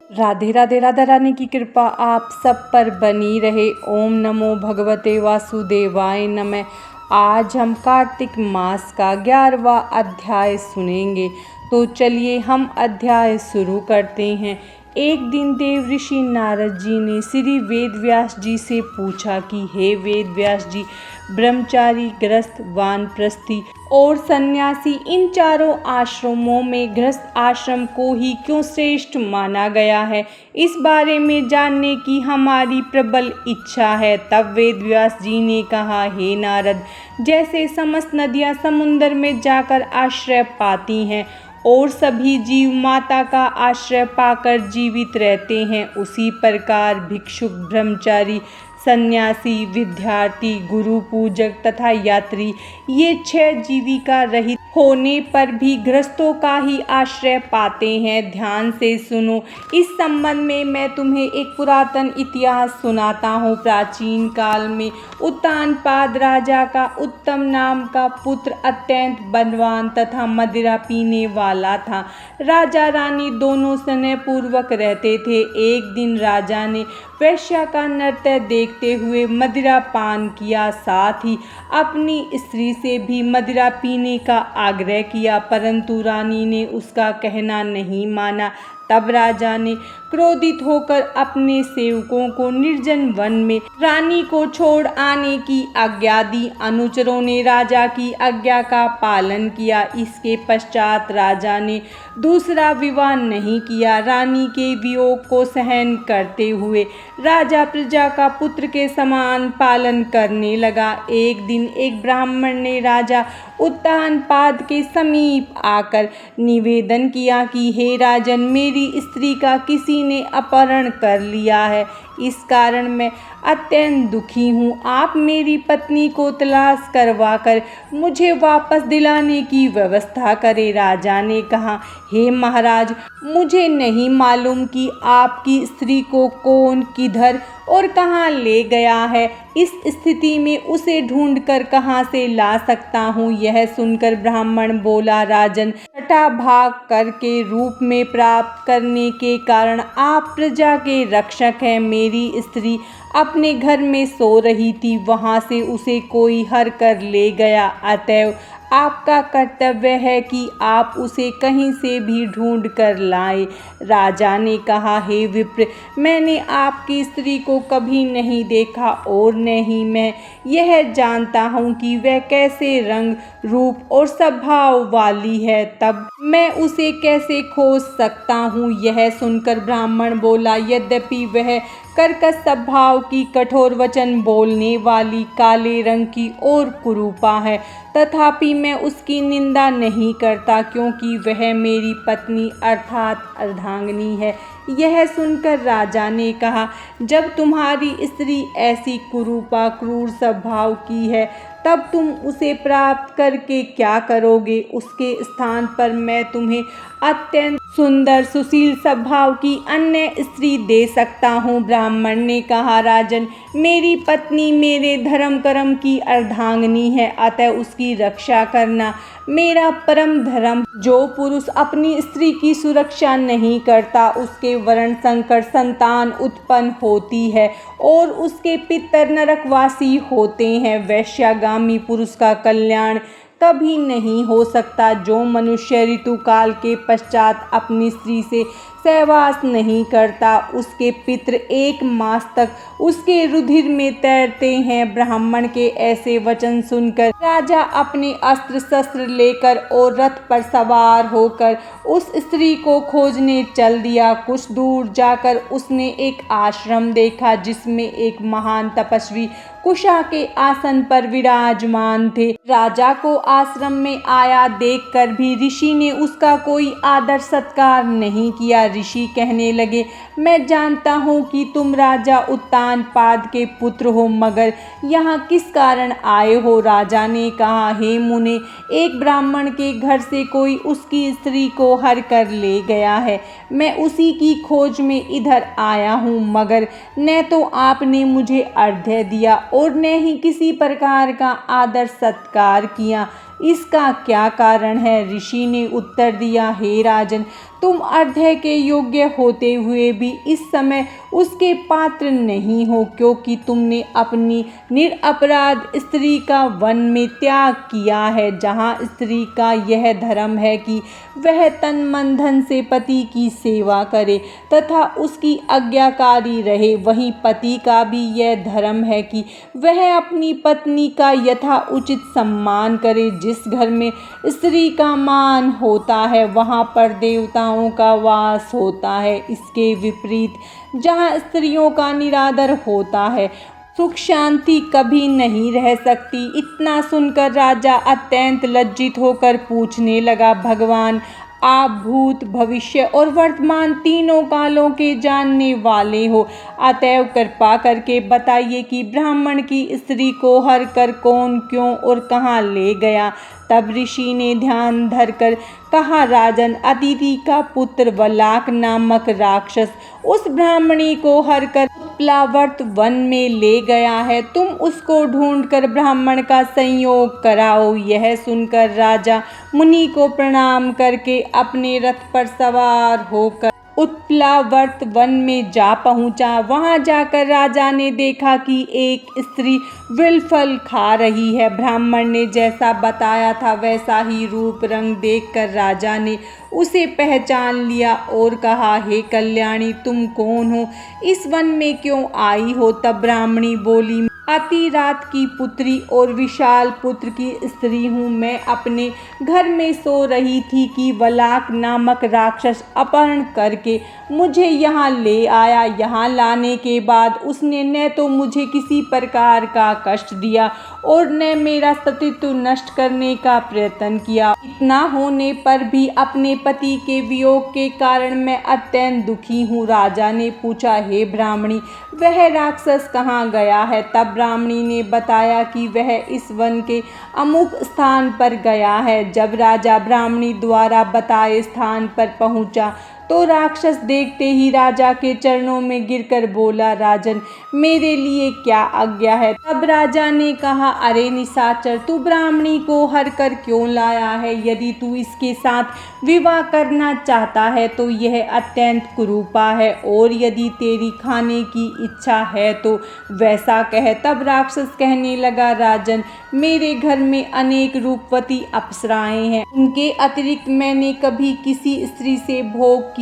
राधे राधे। राधा रानी की कृपा आप सब पर बनी रहे। ओम नमो भगवते वासुदेवाय नमः। आज हम कार्तिक मास का 11वां अध्याय सुनेंगे। तो चलिए हम अध्याय शुरू करते हैं। एक दिन देव ऋषि नारद जी ने श्री वेद व्यास जी से पूछा कि हे वेद व्यास जी, ब्रह्मचारी, गृहस्थ, वानप्रस्थी और सन्यासी इन चारों आश्रमों में गृहस्थ आश्रम को ही क्यों श्रेष्ठ माना गया है, इस बारे में जानने की हमारी प्रबल इच्छा है। तब वेद व्यास जी ने कहा, हे नारद, जैसे समस्त नदियाँ समुद्र में जाकर आश्रय पाती हैं और सभी जीव माता का आश्रय पाकर जीवित रहते हैं, उसी प्रकार भिक्षुक, ब्रह्मचारी, सन्यासी, विद्यार्थी, गुरु पूजक तथा यात्री ये 6 जीविका रहित होने पर भी गृहस्थों का ही आश्रय पाते हैं। ध्यान से सुनो। इस संबंध में मैं तुम्हें एक पुरातन इतिहास सुनाता हूँ। प्राचीन काल में उत्तानपाद राजा का उत्तम नाम का पुत्र अत्यंत बलवान तथा मदिरा पीने वाला था। राजा रानी दोनों स्नेहपूर्वक रहते थे। एक दिन राजा ने वेश्या का नृत्य देखते हुए मदिरा पान किया, साथ ही अपनी स्त्री से भी मदिरा पीने का आग्रह किया, परंतु रानी ने उसका कहना नहीं माना। तब राजा ने क्रोधित होकर अपने सेवकों को निर्जन वन में रानी को छोड़ आने की आज्ञा दी। अनुचरों ने राजा की आज्ञा का पालन किया। इसके पश्चात राजा ने दूसरा विवाह नहीं किया। रानी के वियोग को सहन करते हुए राजा प्रजा का पुत्र के समान पालन करने लगा। एक दिन एक ब्राह्मण ने राजा उत्तानपाद के समीप आकर निवेदन किया कि हे राजन, मेरी स्त्री का किसी ने अपहरण कर लिया है, इस कारण मैं अत्यंत दुखी हूँ। आप मेरी पत्नी को तलाश करवाकर मुझे वापस दिलाने की व्यवस्था करें। राजा ने कहा, हे महाराज, मुझे नहीं मालूम कि आपकी स्त्री को कौन, किधर और कहाँ ले गया है। इस स्थिति में उसे ढूंढकर कहाँ से ला सकता हूँ। यह सुनकर ब्राह्मण बोला, राजन, छठा भाग कर के रूप में प्राप्त करने के कारण आप प्रजा के रक्षक हैं। मेरी स्त्री अपने घर में सो रही थी, वहाँ से उसे कोई हर कर ले गया, अतएव आपका कर्तव्य है कि आप उसे कहीं से भी ढूंढ कर लाएं। राजा ने कहा, हे विप्र, मैंने आपकी स्त्री को कभी नहीं देखा और न ही मैं यह जानता हूँ कि वह कैसे रंग, रूप और स्वभाव वाली है, तब मैं उसे कैसे खोज सकता हूँ। यह सुनकर ब्राह्मण बोला, यद्यपि वह कर्कश स्वभाव की, कठोर वचन बोलने वाली, काले रंग की और कुरूपा है, तथापि मैं उसकी निंदा नहीं करता, क्योंकि वह मेरी पत्नी अर्थात अर्धांगिनी है। यह सुनकर राजा ने कहा, जब तुम्हारी स्त्री ऐसी कुरूपा, क्रूर स्वभाव की है, तब तुम उसे प्राप्त करके क्या करोगे। उसके स्थान पर मैं तुम्हें अत्यंत सुंदर, सुशील स्वभाव की अन्य स्त्री दे सकता हूँ। ब्राह्मण ने कहा, राजन, मेरी पत्नी मेरे धर्म कर्म की अर्धांगिनी है, अतः उसकी रक्षा करना मेरा परम धर्म। जो पुरुष अपनी स्त्री की सुरक्षा नहीं करता, उसके वर्ण संकर संतान उत्पन्न होती है और उसके पितर नरकवासी होते हैं। वैश्यागामी पुरुष का कल्याण कभी नहीं हो सकता। जो मनुष्य ऋतुकाल के पश्चात अपनी स्त्री से सहवास नहीं करता, उसके पितर 1 मास तक उसके रुधिर में तैरते हैं। ब्राह्मण के ऐसे वचन सुनकर राजा अपने अस्त्र शस्त्र लेकर और रथ पर सवार होकर उस स्त्री को खोजने चल दिया। कुछ दूर जाकर उसने एक आश्रम देखा, जिसमें एक महान तपस्वी कुशा के आसन पर विराजमान थे। राजा को आश्रम में आया देखकर भी ऋषि ने उसका कोई आदर सत्कार नहीं किया। ऋषि कहने लगे, मैं जानता हूँ कि तुम राजा उत्तानपाद के पुत्र हो, मगर यहाँ किस कारण आए हो। राजा ने कहा, हे मुने, एक ब्राह्मण के घर से कोई उसकी स्त्री को हर कर ले गया है। मैं उसी की खोज में इधर आया हूँ, मगर न तो आपने मुझे अर्घ्य दिया और न ही किसी प्रकार का आदर सत्कार किया। इसका क्या कारण है? ऋषि ने उत्तर दिया, हे राजन, तुम अर्ध्य के योग्य होते हुए भी इस समय उसके पात्र नहीं हो, क्योंकि तुमने अपनी निरपराध स्त्री का वन में त्याग किया है, जहाँ स्त्री का यह धर्म है कि वह तन मन धन से पति की सेवा करे तथा उसकी आज्ञाकारी रहे, वहीं पति का भी यह धर्म है कि वह अपनी पत्नी का यथा उचित सम्मान करे। जिस घर में स्त्री का मान होता है वहाँ पर देवताओं का वास होता है। इसके विपरीत जहाँ स्त्रियों का निरादर होता है सुख शांति कभी नहीं रह सकती। इतना सुनकर राजा अत्यंत लज्जित होकर पूछने लगा, भगवान, आप भूत भविष्य और वर्तमान तीनों कालों के जानने वाले हो, अतएव कृपा करके बताइए कि ब्राह्मण की स्त्री को हर कर कौन, क्यों और कहाँ ले गया। तब ऋषि ने ध्यान धरकर कहा, राजन, अदिति का पुत्र वलाक नामक राक्षस उस ब्राह्मणी को हर कर उत्प्लावर्त वन में ले गया है। तुम उसको ढूंढकर ब्राह्मण का संयोग कराओ। यह सुनकर राजा मुनि को प्रणाम करके अपने रथ पर सवार होकर उत्प्लावर्त वन में जा पहुंचा। वहां जाकर राजा ने देखा कि एक स्त्री विलफल खा रही है। ब्राह्मण ने जैसा बताया था वैसा ही रूप रंग देखकर राजा ने उसे पहचान लिया और कहा, हे कल्याणी, तुम कौन हो? इस वन में क्यों आई हो? तब ब्राह्मणी बोली, अति रात की पुत्री और विशाल पुत्र की स्त्री हूँ। मैं अपने घर में सो रही थी कि वलाक नामक राक्षस अपहरण करके मुझे यहाँ ले आया। यहाँ लाने के बाद उसने न तो मुझे किसी प्रकार का कष्ट दिया और न मेरा सतीत्व नष्ट करने का प्रयत्न किया। इतना होने पर भी अपने पति के वियोग के कारण मैं अत्यंत दुखी हूँ। राजा ने पूछा, हे ब्राह्मणी, वह राक्षस कहाँ गया है? तब ब्राह्मणी ने बताया कि वह इस वन के अमुक स्थान पर गया है। जब राजा ब्राह्मणी द्वारा बताए स्थान पर पहुंचा तो राक्षस देखते ही राजा के चरणों में गिरकर बोला, राजन, मेरे लिए क्या आज्ञा है? तब राजा ने कहा, अरे निशाचर, तू ब्राह्मणी को हर कर क्यों लाया है? यदि तू इसके साथ विवाह करना चाहता है तो यह अत्यंत कुरूपा है, और यदि तेरी खाने की इच्छा है तो वैसा कह। तब राक्षस कहने लगा, राजन, मेरे घर में अनेक रूपवती अप्सराएं हैं, उनके अतिरिक्त मैंने कभी किसी स्त्री से भोग की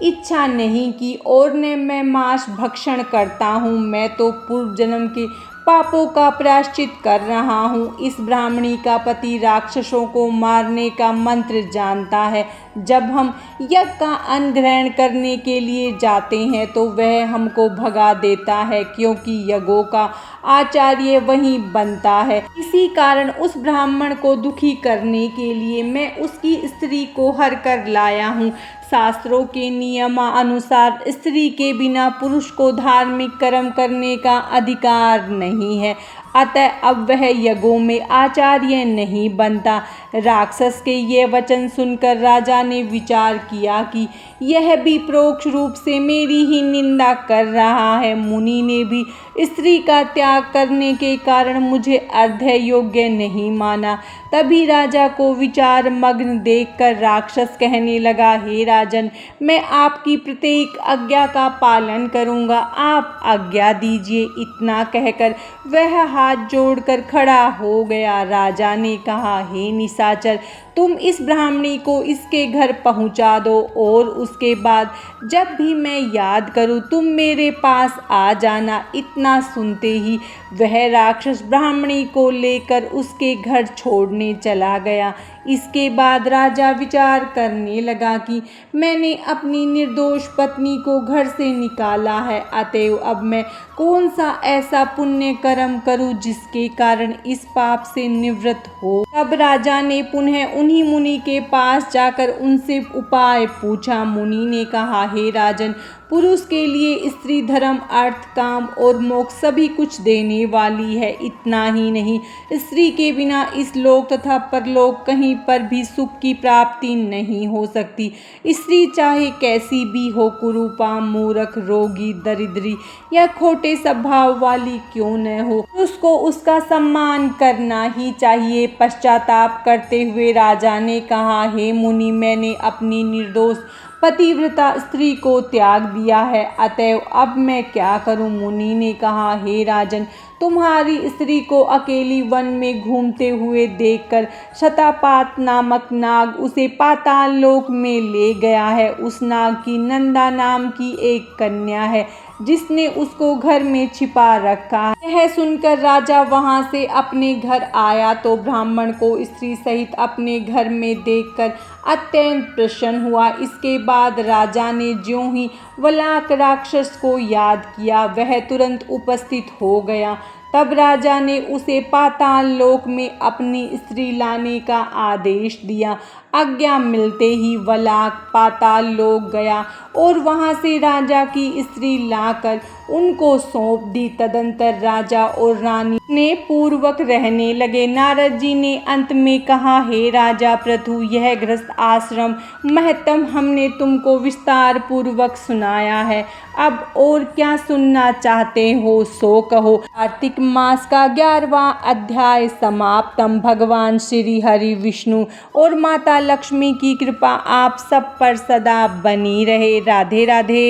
इच्छा नहीं की और न मैं मांस भक्षण करता हूँ। मैं तो पूर्व जन्म के पापों का प्रायश्चित कर रहा हूँ। इस ब्राह्मणी का पति राक्षसों को मारने का मंत्र जानता है। जब हम यज्ञ का अन्न ग्रहण करने के लिए जाते हैं तो वह हमको भगा देता है, क्योंकि यज्ञों का आचार्य वहीं बनता है। इसी कारण उस ब्राह्मण को दुखी करने के लिए मैं उसकी स्त्री को हर कर लाया हूँ। शास्त्रों के नियमानुसार स्त्री के बिना पुरुष को धार्मिक कर्म करने का अधिकार नहीं है, अतः अब वह यज्ञों में आचार्य नहीं बनता। राक्षस के ये वचन सुनकर राजा ने विचार किया कि यह भी परोक्ष रूप से मेरी ही निंदा कर रहा है। मुनि ने भी स्त्री का त्याग करने के कारण मुझे अर्ध्य योग्य नहीं माना। तभी राजा को विचार मग्न देखकर राक्षस कहने लगा, हे राजन, मैं आपकी प्रत्येक आज्ञा का पालन करूंगा, आप आज्ञा दीजिए। इतना कहकर वह हाथ जोड़कर खड़ा हो गया। राजा ने कहा, हे निशाचर, तुम इस ब्राह्मणी को इसके घर पहुंचा दो और उसके बाद जब भी मैं याद करूं तुम मेरे पास आ जाना। इतना सुनते ही वह राक्षस ब्राह्मणी को लेकर उसके घर छोड़ने चला गया। इसके बाद राजा विचार करने लगा कि मैंने अपनी निर्दोष पत्नी को घर से निकाला है, अतएव अब मैं कौन सा ऐसा पुण्य कर्म करूं जिसके कारण इस पाप से निवृत्त हो। तब राजा ने पुनः उन्हीं मुनि के पास जाकर उनसे उपाय पूछा। मुनि ने कहा, हे राजन, पुरुष के लिए स्त्री धर्म, अर्थ, काम और मोक्ष सभी कुछ देने वाली है। इतना ही नहीं, स्त्री के बिना इस लोक तथा परलोक कहीं पर भी सुख की प्राप्ति नहीं हो सकती। स्त्री चाहे कैसी भी हो, कुरूपा, मूर्ख, रोगी, दरिद्री या खोटे स्वभाव वाली क्यों न हो, उसको उसका सम्मान करना ही चाहिए। पश्चाताप करते हुए राजा ने कहा, हे मुनि, मैंने अपनी निर्दोष पतिव्रता स्त्री को त्याग दिया है, अतएव अब मैं क्या करूं? मुनि ने कहा, हे राजन, तुम्हारी स्त्री को अकेली वन में घूमते हुए देखकर शतापात नामक नाग उसे पाताल लोक में ले गया है। उस नाग की नंदा नाम की एक कन्या है जिसने उसको घर में छिपा रखा है। यह सुनकर राजा वहां से अपने घर आया तो ब्राह्मण को स्त्री सहित अपने घर में देखकर अत्यंत प्रसन्न हुआ। इसके बाद राजा ने ज्यों ही वलाक राक्षस को याद किया, वह तुरंत उपस्थित हो गया। तब राजा ने उसे पाताल लोक में अपनी स्त्री लाने का आदेश दिया। आज्ञा मिलते ही वलाक पाताल लोक गया और वहां से राजा की स्त्री लाकर उनको सौंप दी। तदंतर राजा और रानी ने पूर्वक रहने लगे। नारद जी ने अंत में कहा, हे राजा प्रथु, यह गृहस्थ आश्रम महत्तम हमने तुमको विस्तार पूर्वक सुनाया है। अब और क्या सुनना चाहते हो सो कहो। कार्तिक मास का 11वां अध्याय समाप्तम। भगवान श्री हरि विष्णु और माता लक्ष्मी की कृपा आप सब पर सदा बनी रहे। राधे राधे।